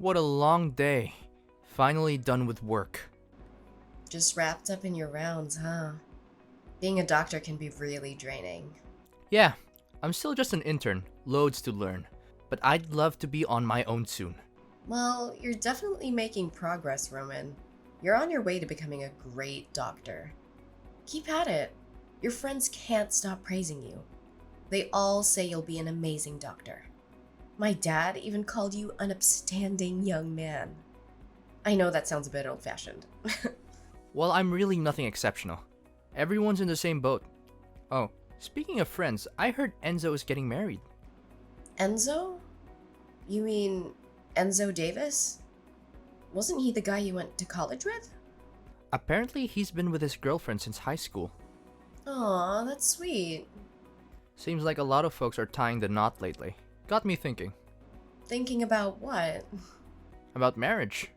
What a long day. Finally done with work. Just wrapped up in your rounds, huh? Being a doctor can be really draining. Yeah, I'm still just an intern, loads to learn. But I'd love to be on my own soon. Well, you're definitely making progress, Roman. You're on your way to becoming a great doctor. Keep at it. Your friends can't stop praising you. They all say you'll be an amazing doctor. My dad even called you an upstanding young man. I know that sounds a bit old-fashioned. Well, I'm really nothing exceptional. Everyone's in the same boat. Oh, speaking of friends, I heard Enzo is getting married. Enzo? You mean Enzo Davis? Wasn't he the guy you went to college with? Apparently, he's been with his girlfriend since high school. Aw, that's sweet. Seems like a lot of folks are tying the knot lately. Got me thinking. Thinking about what? About marriage.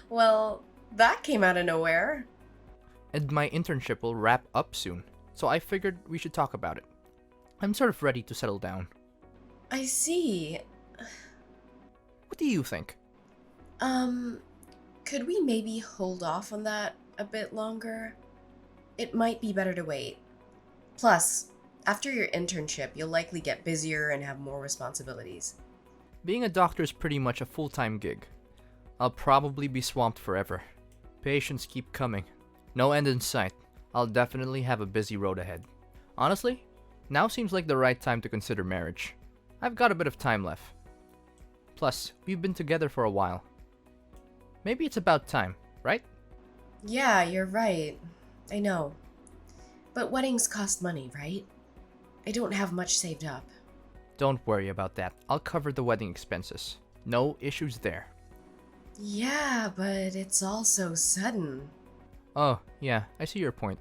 Well, that came out of nowhere. And my internship will wrap up soon, so I figured we should talk about it. I'm sort of ready to settle down. I see. What do you think? Could we maybe hold off on that a bit longer? It might be better to wait. Plus, after your internship, you'll likely get busier and have more responsibilities. Being a doctor is pretty much a full-time gig. I'll probably be swamped forever. Patients keep coming. No end in sight. I'll definitely have a busy road ahead. Honestly, now seems like the right time to consider marriage. I've got a bit of time left. Plus, we've been together for a while. Maybe it's about time, right? Yeah, you're right. I know. But weddings cost money, right? I don't have much saved up. Don't worry about that. I'll cover the wedding expenses. No issues there. Yeah, but it's all so sudden. Oh, yeah, I see your point.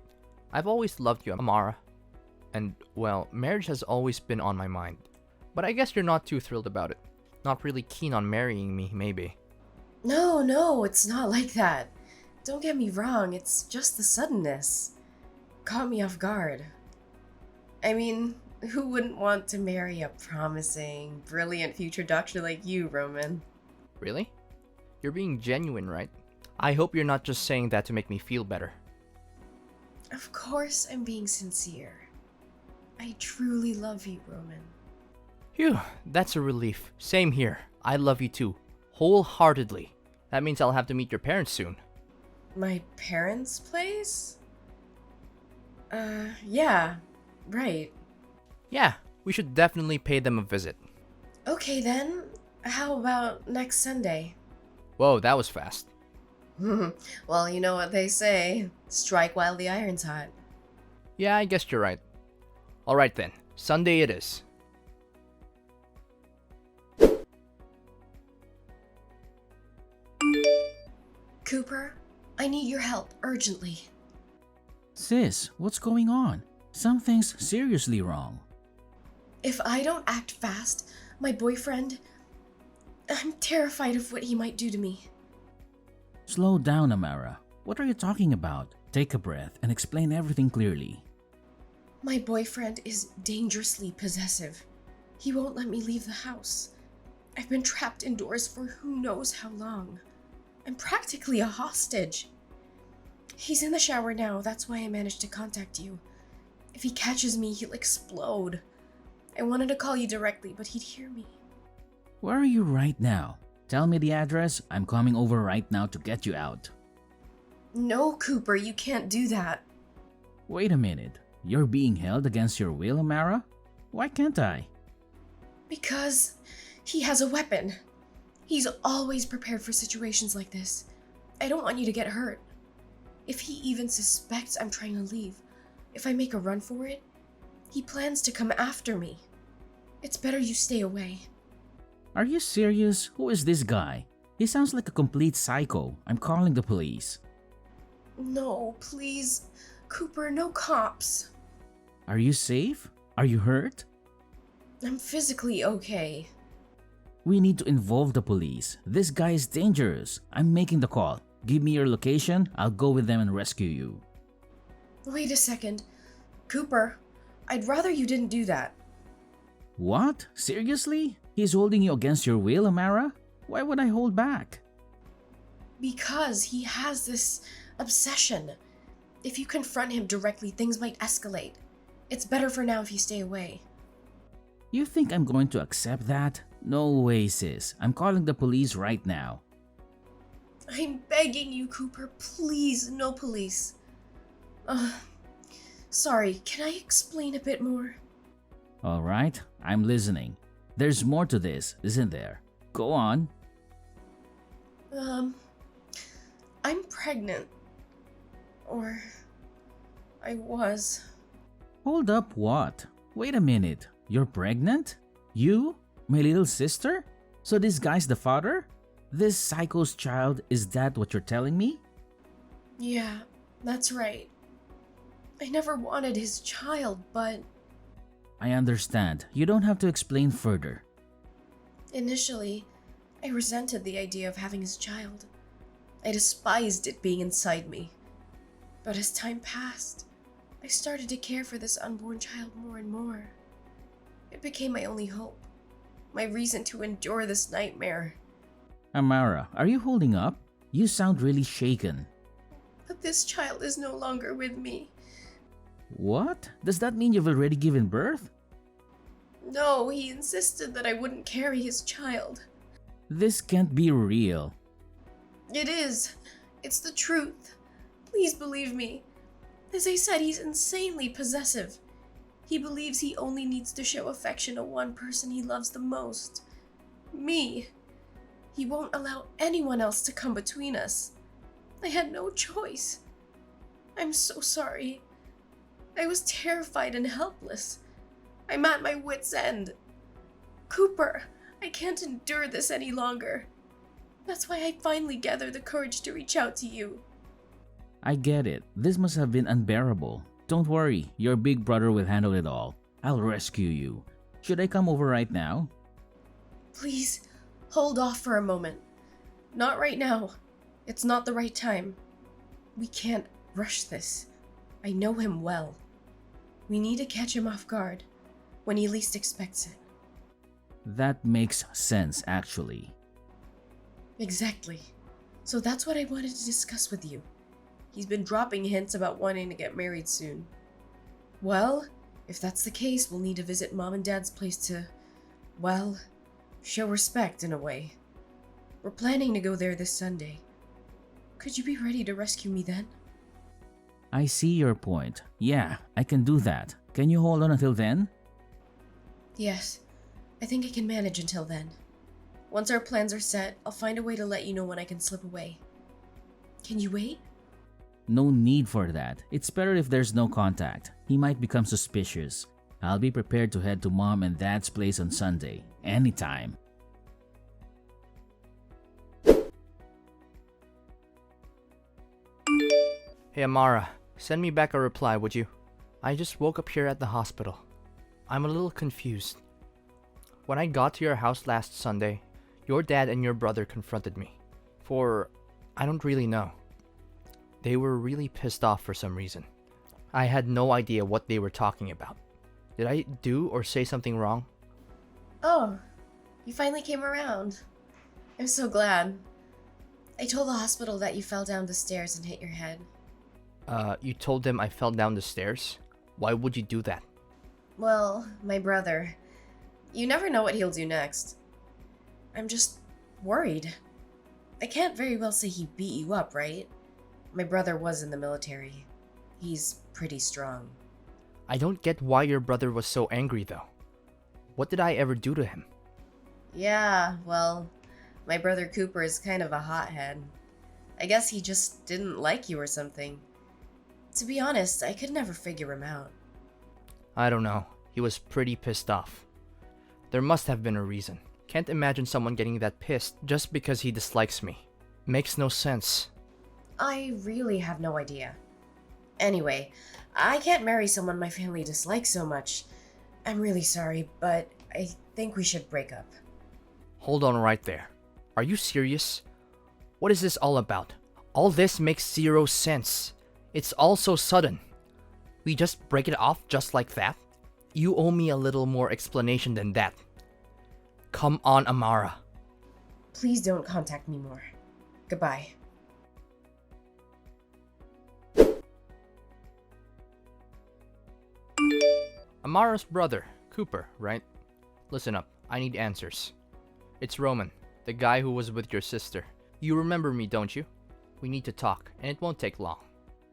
I've always loved you, Amara. And, well, marriage has always been on my mind. But I guess you're not too thrilled about it. Not really keen on marrying me, maybe. No, it's not like that. Don't get me wrong, it's just the suddenness. Caught me off guard. I mean, who wouldn't want to marry a promising, brilliant future doctor like you, Roman? Really? You're being genuine, right? I hope you're not just saying that to make me feel better. Of course I'm being sincere. I truly love you, Roman. Phew, that's a relief. Same here. I love you too. Wholeheartedly. That means I'll have to meet your parents soon. My parents' place? Yeah, right. Yeah, we should definitely pay them a visit. Okay then, how about next Sunday? Whoa, that was fast. Well, you know what they say, strike while the iron's hot. Yeah, I guess you're right. Alright then, Sunday it is. Cooper, I need your help urgently. Sis, what's going on? Something's seriously wrong. If I don't act fast, my boyfriend... I'm terrified of what he might do to me. Slow down, Amara. What are you talking about? Take a breath and explain everything clearly. My boyfriend is dangerously possessive. He won't let me leave the house. I've been trapped indoors for who knows how long. I'm practically a hostage. He's in the shower now, that's why I managed to contact you. If he catches me, he'll explode. I wanted to call you directly, but he'd hear me. Where are you right now? Tell me the address. I'm coming over right now to get you out. No, Cooper, you can't do that. Wait a minute. You're being held against your will, Amara? Why can't I? Because he has a weapon. He's always prepared for situations like this. I don't want you to get hurt. If he even suspects I'm trying to leave, if I make a run for it, he plans to come after me. It's better you stay away. Are you serious? Who is this guy? He sounds like a complete psycho. I'm calling the police. No, please. Cooper, no cops. Are you safe? Are you hurt? I'm physically okay. We need to involve the police. This guy is dangerous. I'm making the call. Give me your location. I'll go with them and rescue you. Wait a second. Cooper, I'd rather you didn't do that. What? Seriously? He's holding you against your will, Amara? Why would I hold back? Because he has this obsession. If you confront him directly, things might escalate. It's better for now if you stay away. You think I'm going to accept that? No way, sis. I'm calling the police right now. I'm begging you, Cooper. Please, no police. Sorry, can I explain a bit more? Alright, I'm listening. There's more to this, isn't there? Go on. I'm pregnant. Or I was. Hold up, what? Wait a minute. You're pregnant? You? My little sister? So this guy's the father? This psycho's child, is that what you're telling me? Yeah, that's right. I never wanted his child, but I understand. You don't have to explain further. initially, I resented the idea of having his child. I despised it being inside me. But as time passed, I started to care for this unborn child more and more. It became my only hope, my reason to endure this nightmare. Amara, are you holding up? You sound really shaken. But this child is no longer with me. What? Does that mean you've already given birth? No, he insisted that I wouldn't carry his child. This can't be real. It is. It's the truth. Please believe me. As I said, he's insanely possessive. He believes he only needs to show affection to one person he loves the most. Me. He won't allow anyone else to come between us. I had no choice. I'm so sorry. I was terrified and helpless. I'm at my wit's end. Cooper, I can't endure this any longer. That's why I finally gathered the courage to reach out to you. I get it. This must have been unbearable. Don't worry, your big brother will handle it all. I'll rescue you. Should I come over right now? Please, hold off for a moment. Not right now. It's not the right time. We can't rush this. I know him well. We need to catch him off guard, when he least expects it. That makes sense, actually. Exactly. So that's what I wanted to discuss with you. He's been dropping hints about wanting to get married soon. Well, if that's the case, we'll need to visit Mom and Dad's place to, well, show respect in a way. We're planning to go there this Sunday. Could you be ready to rescue me then? I see your point. Yeah, I can do that. Can you hold on until then? Yes, I think I can manage until then. Once our plans are set, I'll find a way to let you know when I can slip away. Can you wait? No need for that. It's better if there's no contact. He might become suspicious. I'll be prepared to head to Mom and Dad's place on Sunday. Anytime. Hey Amara, send me back a reply, would you? I just woke up here at the hospital. I'm a little confused. When I got to your house last Sunday, your dad and your brother confronted me. I don't really know. They were really pissed off for some reason. I had no idea what they were talking about. Did I do or say something wrong? Oh, you finally came around. I'm so glad. I told the hospital that you fell down the stairs and hit your head. You told them I fell down the stairs? Why would you do that? Well, my brother. You never know what he'll do next. I'm just worried. I can't very well say he beat you up, right? My brother was in the military. He's pretty strong. I don't get why your brother was so angry though. What did I ever do to him? Yeah, well, my brother Cooper is kind of a hothead. I guess he just didn't like you or something. To be honest, I could never figure him out. I don't know. He was pretty pissed off. There must have been a reason. Can't imagine someone getting that pissed just because he dislikes me. Makes no sense. I really have no idea. Anyway, I can't marry someone my family dislikes so much. I'm really sorry, but I think we should break up. Hold on right there. Are you serious? What is this all about? All this makes zero sense. It's all so sudden. We just break it off just like that? You owe me a little more explanation than that. Come on, Amara. Please don't contact me more. Goodbye. Amara's brother, Cooper, right? Listen up, I need answers. It's Roman, the guy who was with your sister. You remember me, don't you? We need to talk, and it won't take long.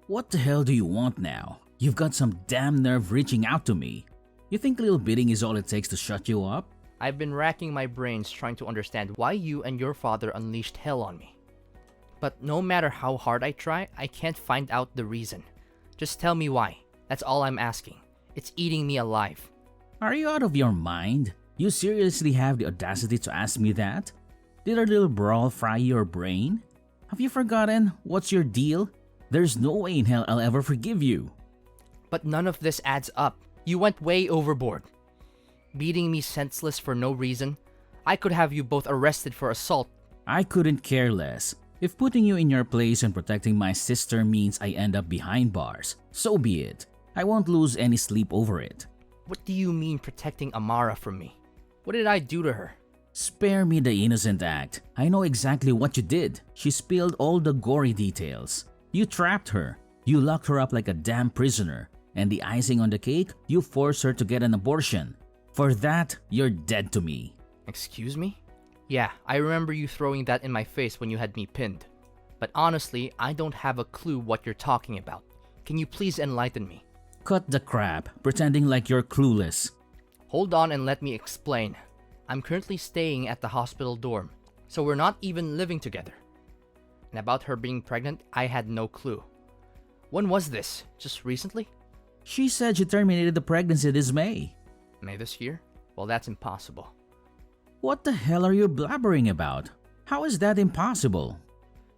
What the hell do you want now? You've got some damn nerve reaching out to me. You think little bidding is all it takes to shut you up? I've been racking my brains trying to understand why you and your father unleashed hell on me. But no matter how hard I try, I can't find out the reason. Just tell me why. That's all I'm asking. It's eating me alive. Are you out of your mind? You seriously have the audacity to ask me that? Did our little brawl fry your brain? Have you forgotten what's your deal? There's no way in hell I'll ever forgive you. But none of this adds up. You went way overboard. Beating me senseless for no reason. I could have you both arrested for assault. I couldn't care less. If putting you in your place and protecting my sister means I end up behind bars, so be it. I won't lose any sleep over it. What do you mean protecting Amara from me? What did I do to her? Spare me the innocent act. I know exactly what you did. She spilled all the gory details. You trapped her. You locked her up like a damn prisoner. And the icing on the cake, you forced her to get an abortion. For that, you're dead to me. Excuse me? Yeah, I remember you throwing that in my face when you had me pinned. But honestly, I don't have a clue what you're talking about. Can you please enlighten me? Cut the crap, pretending like you're clueless. Hold on and let me explain. I'm currently staying at the hospital dorm, so we're not even living together. And about her being pregnant, I had no clue. When was this? Just recently? She said she terminated the pregnancy this May. May this year? Well, that's impossible. What the hell are you blabbering about? How is that impossible?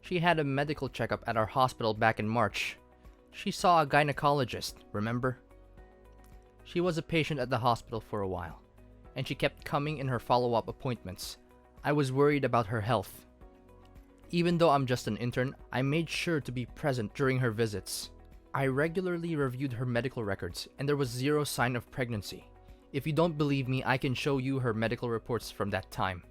She had a medical checkup at our hospital back in March. She saw a gynecologist, remember? She was a patient at the hospital for a while, and she kept coming in her follow-up appointments. I was worried about her health. Even though I'm just an intern, I made sure to be present during her visits. I regularly reviewed her medical records, and there was zero sign of pregnancy. If you don't believe me, I can show you her medical reports from that time.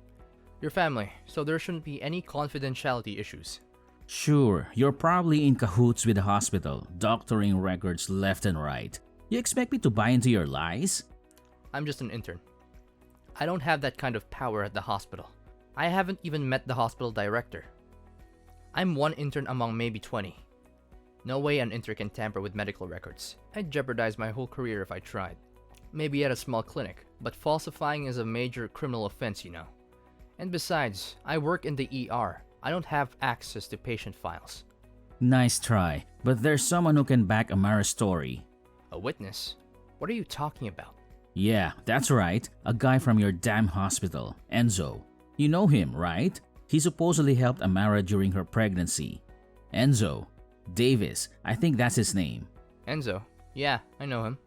Your family, so there shouldn't be any confidentiality issues. Sure, you're probably in cahoots with the hospital, doctoring records left and right. You expect me to buy into your lies? I'm just an intern. I don't have that kind of power at the hospital. I haven't even met the hospital director. I'm one intern among maybe 20. No way an intern can tamper with medical records. I'd jeopardize my whole career if I tried. Maybe at a small clinic, but falsifying is a major criminal offense, you know. And besides, I work in the ER. I don't have access to patient files. Nice try, but there's someone who can back Amara's story. A witness? What are you talking about? Yeah, that's right. A guy from your damn hospital, Enzo. You know him, right? He supposedly helped Amara during her pregnancy. Enzo. Davis, I think that's his name. Enzo? Yeah, I know him.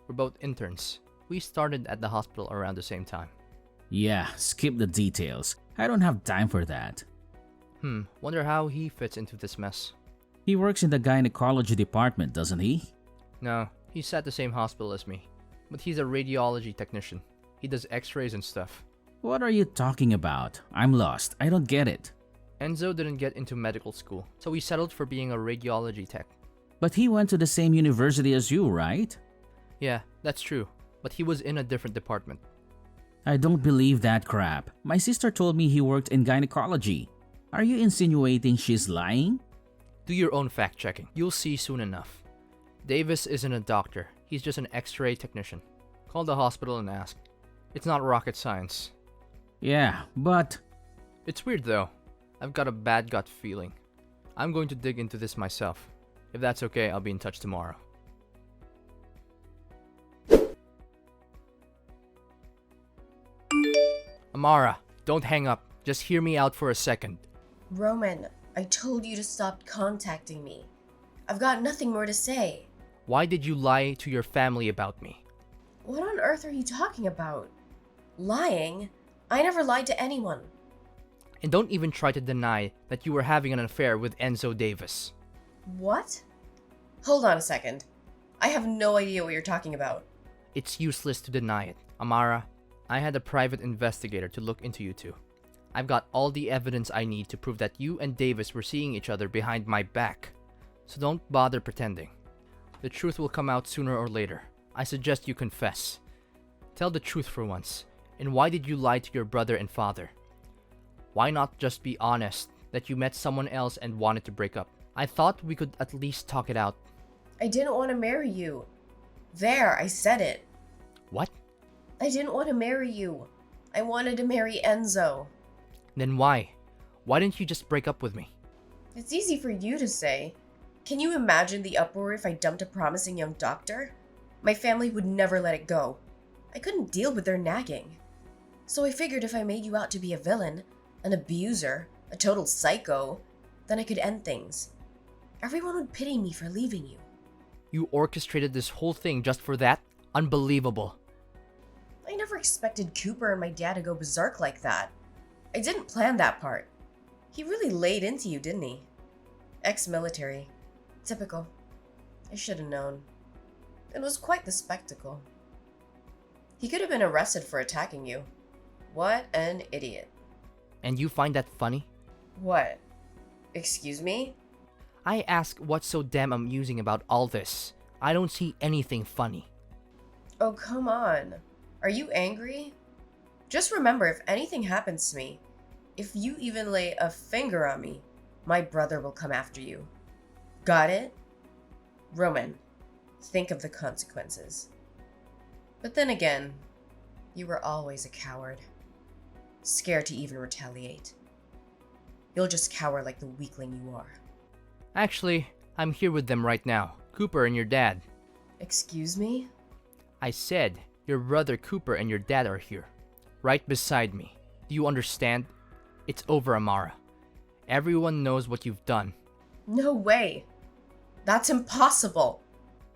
We're both interns. We started at the hospital around the same time. Yeah, skip the details. I don't have time for that. Wonder how he fits into this mess. He works in the gynecology department, doesn't he? No, he's at the same hospital as me. But he's a radiology technician. He does x-rays and stuff. What are you talking about? I'm lost. I don't get it. Enzo didn't get into medical school, so he settled for being a radiology tech. But he went to the same university as you, right? Yeah, that's true. But he was in a different department. I don't believe that crap. My sister told me he worked in gynecology. Are you insinuating she's lying? Do your own fact-checking. You'll see soon enough. Davis isn't a doctor. He's just an x-ray technician. Call the hospital and ask. It's not rocket science. Yeah, but... It's weird though. I've got a bad gut feeling. I'm going to dig into this myself. If that's okay, I'll be in touch tomorrow. Amara, don't hang up. Just hear me out for a second. Roman, I told you to stop contacting me. I've got nothing more to say. Why did you lie to your family about me? What on earth are you talking about? Lying? I never lied to anyone. And don't even try to deny that you were having an affair with Enzo Davis. What? Hold on a second. I have no idea what you're talking about. It's useless to deny it. Amara, I had a private investigator to look into you two. I've got all the evidence I need to prove that you and Davis were seeing each other behind my back. So don't bother pretending. The truth will come out sooner or later. I suggest you confess. Tell the truth for once. And why did you lie to your brother and father? Why not just be honest that you met someone else and wanted to break up? I thought we could at least talk it out. I didn't want to marry you. There, I said it. What? I didn't want to marry you. I wanted to marry Enzo. Then why? Why didn't you just break up with me? It's easy for you to say. Can you imagine the uproar if I dumped a promising young doctor? My family would never let it go. I couldn't deal with their nagging. So I figured if I made you out to be a villain, an abuser, a total psycho, then I could end things. Everyone would pity me for leaving you. You orchestrated this whole thing just for that? Unbelievable. I never expected Cooper and my dad to go berserk like that. I didn't plan that part. He really laid into you, didn't he? Ex-military. Typical. I should have known. It was quite the spectacle. He could have been arrested for attacking you. What an idiot. And you find that funny? What? Excuse me? I ask what's so damn amusing about all this. I don't see anything funny. Oh, come on. Are you angry? Just remember, if anything happens to me, if you even lay a finger on me, my brother will come after you. Got it? Roman, think of the consequences. But then again, you were always a coward. Scared to even retaliate. You'll just cower like the weakling you are. Actually, I'm here with them right now. Cooper and your dad. Excuse me? I said your brother Cooper and your dad are here. Right beside me. Do you understand? It's over, Amara. Everyone knows what you've done. No way. That's impossible.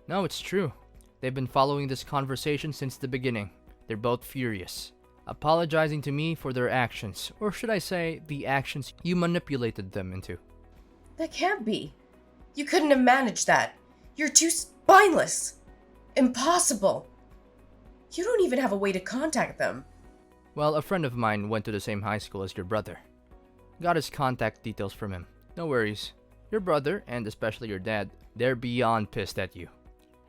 No, it's true. They've been following this conversation since the beginning. They're both furious. Apologizing to me for their actions. Or should I say, the actions you manipulated them into. That can't be. You couldn't have managed that. You're too spineless. Impossible. You don't even have a way to contact them. Well, a friend of mine went to the same high school as your brother. Got his contact details from him. No worries. Your brother, and especially your dad, they're beyond pissed at you.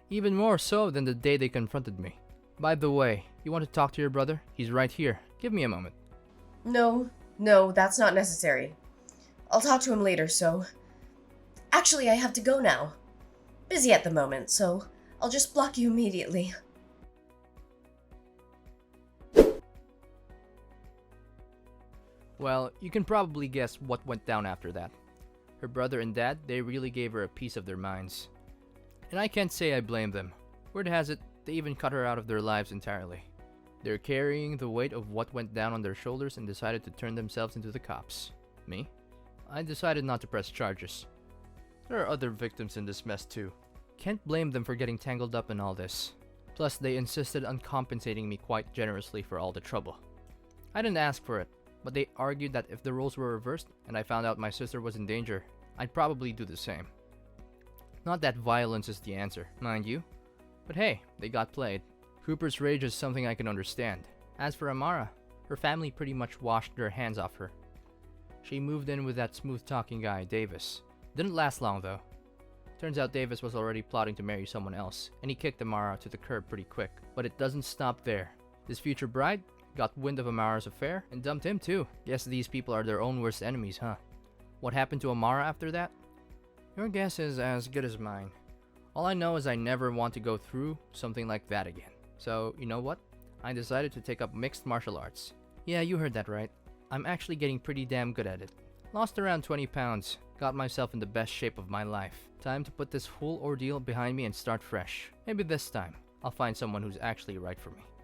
Even more so than the day they confronted me. By the way, you want to talk to your brother? He's right here. Give me a moment. No, that's not necessary. I'll talk to him later, so... Actually, I have to go now. Busy at the moment, so I'll just block you immediately. Well, you can probably guess what went down after that. Her brother and dad, they really gave her a piece of their minds. And I can't say I blame them. Word has it, they even cut her out of their lives entirely. They're carrying the weight of what went down on their shoulders and decided to turn themselves into the cops. Me? I decided not to press charges. There are other victims in this mess too. Can't blame them for getting tangled up in all this. Plus, they insisted on compensating me quite generously for all the trouble. I didn't ask for it, but they argued that if the roles were reversed and I found out my sister was in danger, I'd probably do the same. Not that violence is the answer, mind you. But hey, they got played. Cooper's rage is something I can understand. As for Amara, her family pretty much washed their hands off her. She moved in with that smooth-talking guy, Davis. Didn't last long though. Turns out Davis was already plotting to marry someone else, and he kicked Amara to the curb pretty quick. But it doesn't stop there. His future bride got wind of Amara's affair and dumped him too. Guess these people are their own worst enemies, huh? What happened to Amara after that? Your guess is as good as mine. All I know is I never want to go through something like that again. So, you know what? I decided to take up mixed martial arts. Yeah, you heard that right. I'm actually getting pretty damn good at it. Lost around 20 pounds. Got myself in the best shape of my life. Time to put this whole ordeal behind me and start fresh. Maybe this time, I'll find someone who's actually right for me.